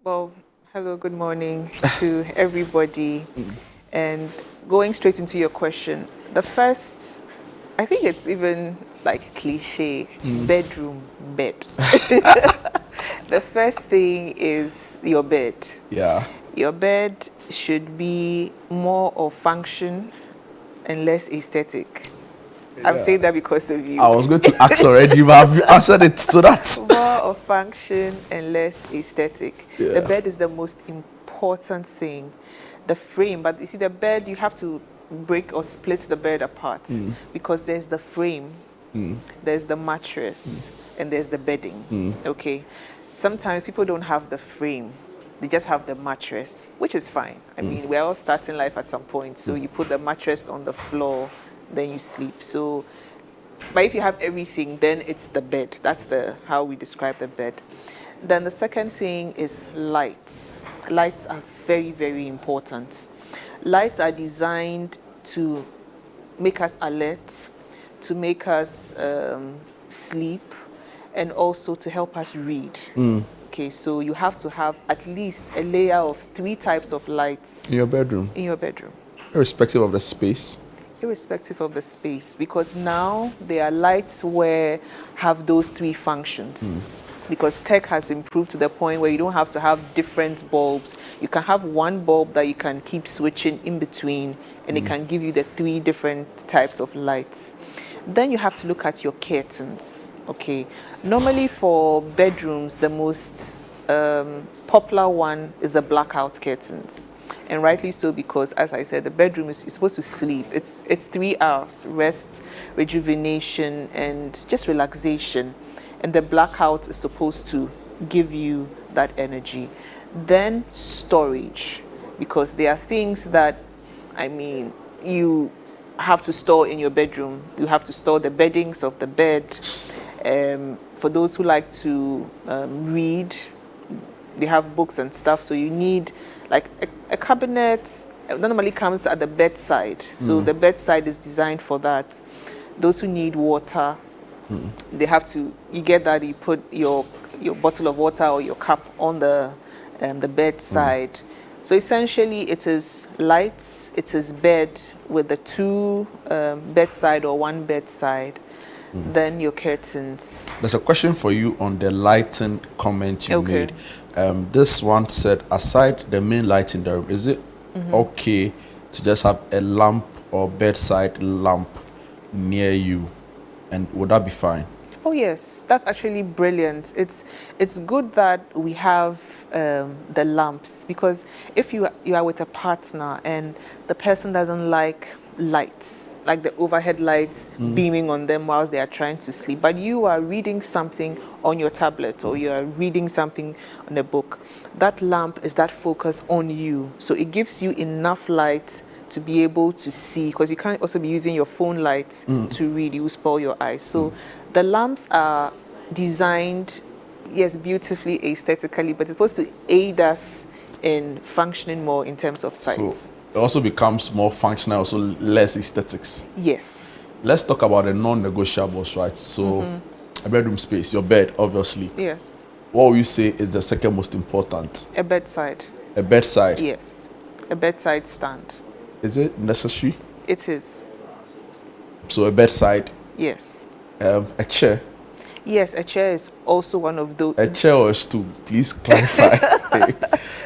Well, hello, good morning to everybody. And going straight into your question, the first, I think it's even like cliche, bedroom, bed. The first thing is your bed. Yeah. Your bed should be more of function and less aesthetic. I'm saying that because of you. I was going to ask already, but I've answered it, so that's. More of function and less aesthetic. The Yeah. bed is the most important thing. The frame, but you see, the bed, you have to break or split the bed apart because there's the frame, there's the mattress, and there's the bedding. Okay. Sometimes people don't have the frame, they just have the mattress, which is fine. I mean, we're all starting life at some point, so you put the mattress on the floor, then you sleep. So but if you have everything, then it's the bed. That's how we describe the bed. Then the second thing is lights. Lights are very, very important. Lights are designed to make us alert, to make us sleep, and also to help us read. Okay, so you have to have at least a layer of 3 types of lights In your bedroom, in your bedroom, irrespective of the space. irrespective of the space, because now there are lights where have those 3 functions. Because tech has improved to the point where you don't have to have different bulbs. You can have one bulb that you can keep switching in between, and it can give you the 3 different types of lights. Then you have to look at your curtains. Okay, normally for bedrooms, the most popular one is the blackout curtains. And rightly so, because as I said, the bedroom is supposed to sleep. It's 3 hours, rest, rejuvenation, and just relaxation. And the blackout is supposed to give you that energy. Then storage, because there are things that, I mean, you have to store in your bedroom. You have to store the beddings of the bed. For those who like to read, they have books and stuff, so you need like a cabinet that normally comes at the bedside. So the bedside is designed for that. Those who need water, they have to, you get that, you put your bottle of water or your cup on the bedside. So essentially it is lights, it is bed with the 2 bedside or 1 bedside, then your curtains. There's a question for you on the lighting comment you Okay. made. This one said, aside the main light in the room, is it okay to just have a lamp or bedside lamp near you? And would that be fine? Oh yes, that's actually brilliant. It's good that we have the lamps, because if you are with a partner and the person doesn't like lights, like the overhead lights beaming on them whilst they are trying to sleep, but you are reading something on your tablet or you are reading something on a book, that lamp is that focus on you. So it gives you enough light to be able to see, because you can't also be using your phone light to read, you will spoil your eyes. So the lamps are designed, yes, beautifully, aesthetically, but it's supposed to aid us in functioning more in terms of sight. So it also becomes more functional, also less aesthetics. Yes. Let's talk about the non-negotiables, right? So a bedroom space, your bed, obviously. Yes. What would you say is the second most important? A bedside. A bedside. Yes. A bedside stand. Is it necessary? It is. So a bedside, Yes. a chair. Yes, a chair is also one of those. A chair or a stool, please clarify.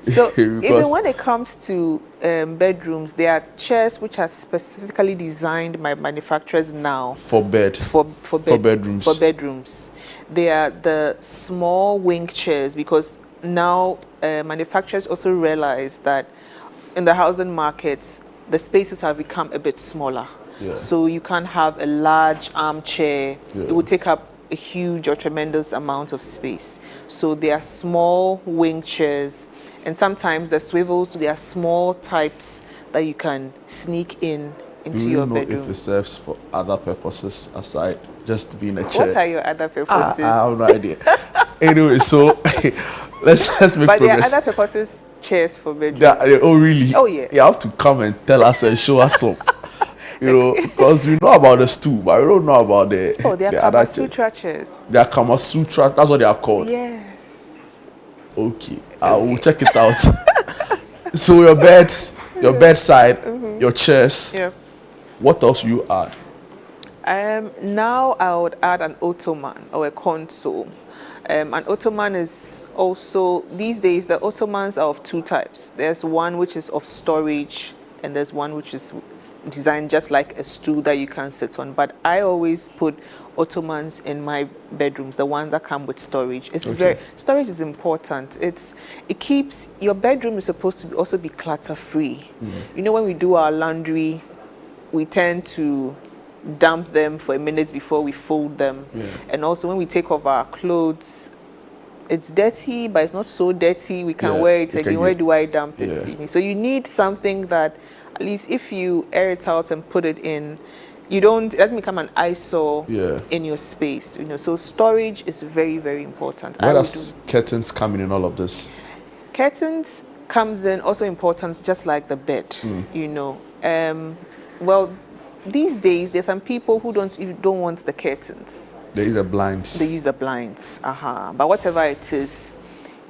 So Because- even when it comes to bedrooms, there are chairs which are specifically designed by manufacturers now for bed, for bedrooms. For bedrooms, they are the small wing chairs, because now manufacturers also realize that in the housing markets, the spaces have become a bit smaller. Yeah. So you can't have a large armchair. Yeah. It would take up a huge or tremendous amount of space. So they are small wing chairs, and sometimes the swivels, they are small types that you can sneak into your know bedroom. if it serves for other purposes aside just being a chair? What are your other purposes? I have no idea. Anyway, so let's make But there are progress. other purposes chairs for bedroom. Oh really? Oh, yes. You have to come and tell us and show us some. You know, because we know about the stool, but we don't know about Oh, they are the Kama other chairs. Sutra chairs. They are Kama Sutra. That's what they are called. Yes. Okay, I will check it out. So your beds, your bedside, your chairs. Yeah. What else you add? Now I would add an ottoman or a console. An ottoman is also, these days, the ottomans are of two types. There's one which is of storage, and there's one which is designed just like a stool that you can sit on. But I always put ottomans in my bedrooms, the one that come with storage. It's Okay. storage is important. It keeps, your bedroom is supposed to also be clutter free. You know, when we do our laundry, we tend to dump them for a minute before we fold them. Yeah. And also when we take off our clothes, it's dirty, but it's not so dirty. We can Yeah, wear it you again. can Where get- do I dump it? Yeah. So you need something that, at least if you air it out and put it in, it doesn't become an eyesore Yeah. in your space. You know, so storage is very, very important. Where I would does curtains come in all of this? curtains comes in also important, just like the bed. You know, well, these days there's some people who don't want the curtains. There is a blinds. They use the blinds. But whatever it is,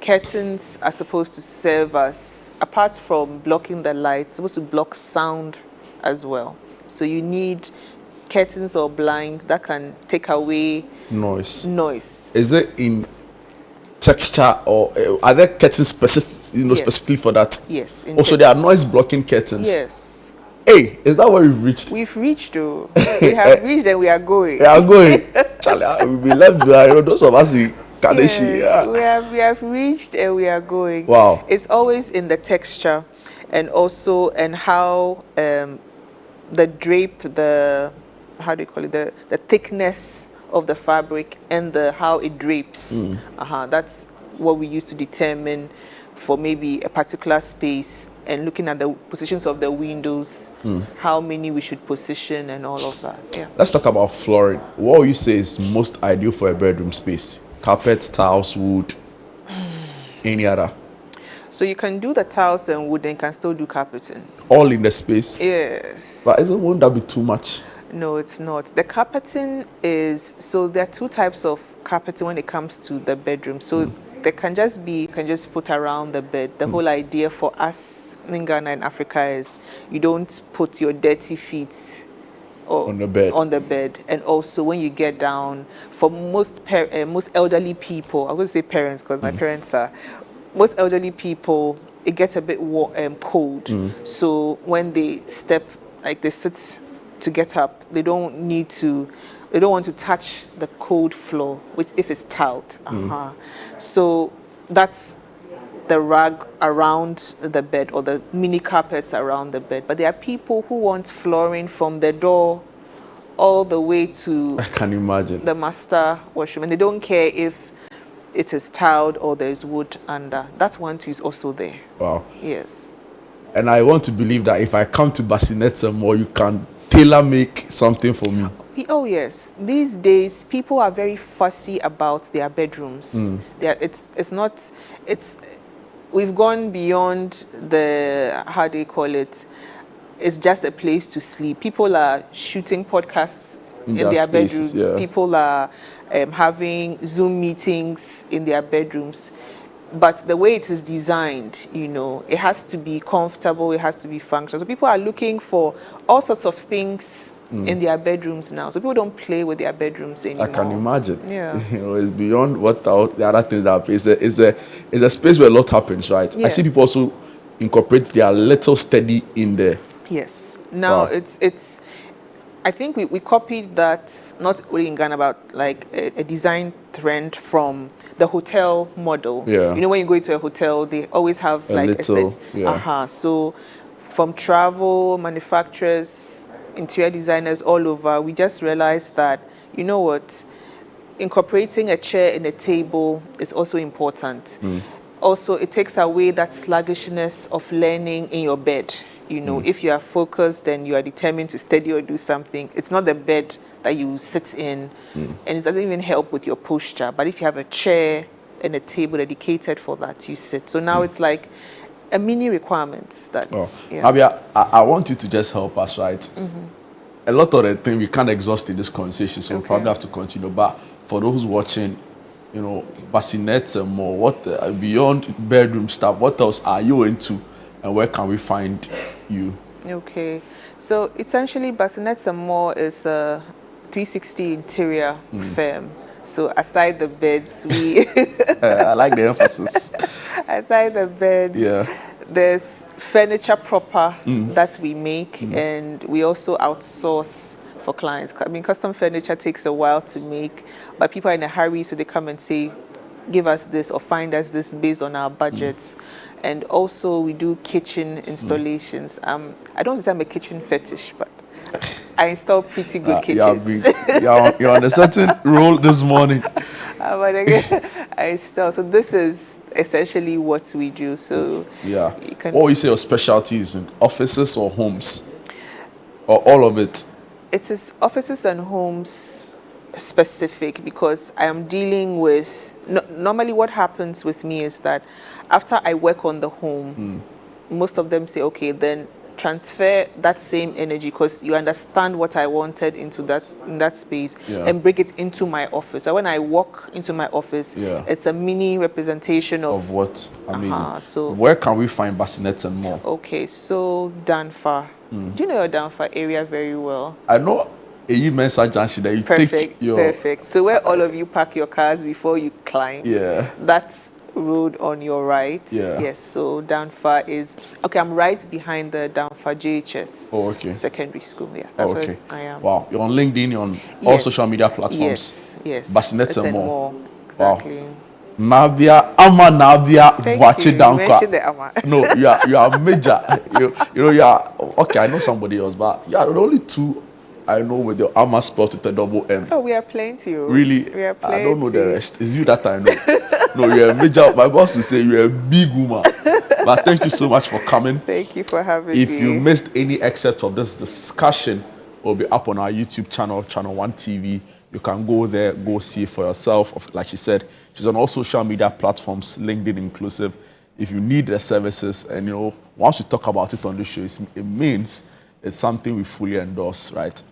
curtains are supposed to serve as, apart from blocking the light, supposed to block sound as well. So you need curtains or blinds that can take away Noise. noise. Is it in texture or are there curtains Yes. specifically for that? Yes. Also, there are noise blocking curtains. Yes. Hey, is that where we've reached? We've reached, though. We have reached and we are going. We are going. Charlie, we'll be left behind. You know, those of us in Kadeshi. Yeah, Yeah. we have reached and we are going. Wow. It's always in the texture, and also and how the drape, how do you call it, the thickness of the fabric and how it drapes. That's what we use to determine for maybe a particular space, and looking at the positions of the windows, how many we should position and all of that. Yeah. Let's talk about flooring. What would you say is most ideal for a bedroom space? Carpet, tiles, wood, any other? So you can do the tiles and wood, and can still do carpeting. All in the space. Yes. But won't that be too much? No, it's not. The carpeting is, so there are two types of carpeting when it comes to the bedroom. So there can just be, you can just put around the bed. The whole idea for us in Ghana and Africa is you don't put your dirty feet On the bed. On the bed. And also when you get down, for most elderly people, I'm going to say parents because my parents are, most elderly people, it gets a bit cold. So when they step, like they sit to get up, they don't want to touch the cold floor, which if it's tiled. So that's the rug around the bed, or the mini carpets around the bed. But there are people who want flooring from the door all the way to I can imagine. the master washroom, and they don't care if it is tiled or there is wood under. That one too is also there. Wow. Yes. And I want to believe that if I come to Bassinets more, you can tailor make something for me. Oh yes. These days, people are very fussy about their bedrooms. We've gone beyond the, how do you call it? It's just a place to sleep. People are shooting podcasts in their spaces, bedrooms. yeah. People are having Zoom meetings in their bedrooms. But the way it is designed, you know, it has to be comfortable, it has to be functional. So people are looking for all sorts of things in their bedrooms now. So people don't play with their bedrooms anymore. I can imagine. Yeah. You know, it's beyond what the other things that happen. It's a space where a lot happens, right? I see Yes. people also incorporate their little study in there. Yes. Now Wow. it's I think we copied that, not only in Ghana, but like a design trend from the hotel model. Yeah. You know, when you go into a hotel, they always have A like little, yeah. So from travel manufacturers, interior designers all over, we just realized that, you know what, incorporating a chair and a table is also important. Also, it takes away that sluggishness of learning in your bed. You know, if you are focused and you are determined to study or do something, it's not the bed that you sit in, and it doesn't even help with your posture. But if you have a chair and a table dedicated for that, you sit. So now it's like a mini requirement that. Oh, yeah. Abia, I want you to just help us, right? A lot of the things we can't exhaust in this conversation, so we Okay. probably have to continue. But for those watching, you know, bassinets and more. What beyond bedroom stuff? What else are you into, and where can we find you? Okay, so essentially Bassinets and More is a 360 interior firm. So aside the beds, we I like the emphasis. aside the beds, Yeah. there's furniture proper that we make, and we also outsource for clients. I mean, custom furniture takes a while to make, but people are in a hurry, so they come and say, give us this or find us this based on our budgets. And also we do kitchen installations. I don't say I'm a kitchen fetish, but I install pretty good kitchens. You're on a certain role this morning. But again, I install. So this is essentially what we do. So Yeah. you can, What you say your specialties in offices or homes? Or all of it? it is offices and homes specific, because I am dealing with, normally what happens with me is that after I work on the home, most of them say, okay, then transfer that same energy, because you understand what I wanted into that space, and bring it into my office. So when I walk into my office, it's a mini representation of what? Amazing. So where can we find Bassinets and More? Okay, so Danfa. Do you know your Danfa area very well? I know you mentioned Junction that you Perfect, take your... perfect. So where all of you park your cars before you climb, that's road on your right. Yes, so Danfa is... Okay, I'm right behind the Danfa JHS secondary school. Yeah, that's where I am. Wow, you're on LinkedIn, you're on all social media platforms. Yes. Bassinets and More. Exactly. Wow. Navia, Amma, Navia, Boachie-Danquah. Mention the Amma. No, you are major. you know, you are... Okay, I know somebody else, but you are the only two I know with your Amma spelled with a double M. Oh, we are plenty. Really? We are plenty. I don't know the rest. It's you that I know. No, you're a major. My boss will say you're a big woman. But thank you so much for coming. Thank you for having me. If you missed any excerpt of this discussion, it will be up on our YouTube channel, ChannelOne TV. You can go there, go see it for yourself. Like she said, she's on all social media platforms, LinkedIn inclusive. If you need the services, and you know, once we talk about it on the show, it means it's something we fully endorse, right?